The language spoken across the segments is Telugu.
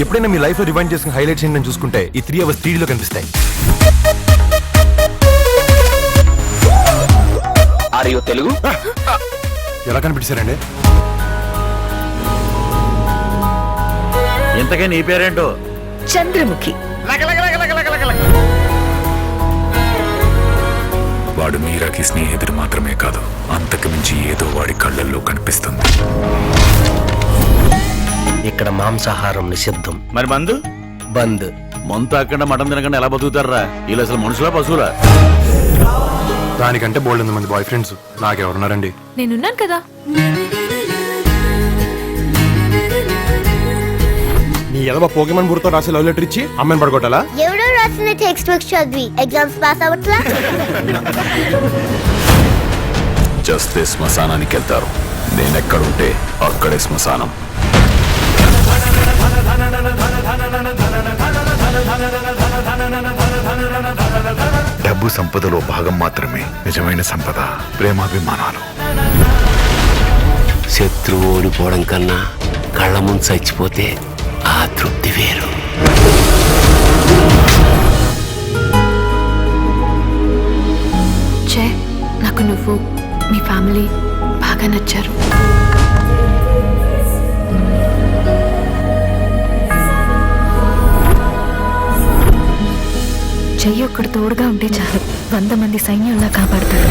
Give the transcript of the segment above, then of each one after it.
ఎప్పుడైనా మీ లైఫ్ లో రివైండ్ చేసిన హైలైట్స్ ఏంటని చూసుకుంటే ఈ 3 hours 3Dలో కనిపిస్తాయి. Are you Telugu? ఎలా కనిపించారండి? ఇంతకే నీ పేరేంటో? చంద్రముఖి. వాడు మీరాకి స్నేహితుడు మాత్రమే కాదు, అంతకు మించి ఏదో వాడి కళ్ళల్లో కనిపిస్తుంది. ఇక్కడ మాంసాహారం నిషిద్ధం. మరి మందు? బంద్. మందు తాకుండా మటన్ తినకుండా ఎలా బతుకుతారా? వీళ్ళు అసలు మనుషులా పశువులా? దానికంటే బోల్డ్ మంది బాయ్ ఫ్రెండ్స్ నాకెవరున్నారండి? నేనున్నాను కదా. నీ ఎదవ పోకెమన్ బుర్రతో రాసి లవ్ లెటర్ ఇచ్చి అమ్మాయిని పడగొట్టాలా? ఎవడో రాసిన టెక్స్ట్ బుక్ చదివి ఎగ్జామ్స్ పాస్ అవట్లా? జస్ట్ శ్మశానానికి వెళ్తారు, నేనెక్కడుంటే అక్కడే శ్మశానం. డబ్బు సంపదలో భాగం మాత్రమే నిజమైన సంపద. ప్రేమాభిమానాలు. శత్రువు ఓడిపోవడం కన్నా కళ్ళ ముందు చచ్చిపోతే ఆ తృప్తి వేరు. చే నాకు నువ్వు మీ ఫ్యామిలీ బాగా నచ్చారు. చెయ్యి ఒక్కడు తోడుగా ఉంటే చాలు, 100 మంది సైన్యంలా కాపాడతాడు.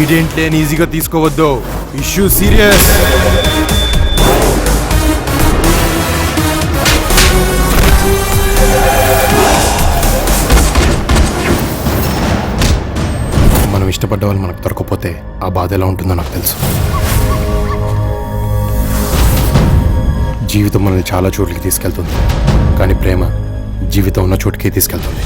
ఈడేంట్లే ఈజీగా తీసుకోవద్దు, ఇష్యూ సీరియస్. మనం ఇష్టపడ్డ వాళ్ళు మనకు దొరకపోతే ఆ బాధ ఎలా ఉంటుందో నాకు తెలుసు. జీవితం మనల్ని చాలా చోట్లకి తీసుకెళ్తుంది, కానీ ప్రేమ జీవితం ఉన్న చోటుకే తీసుకెళ్తుంది.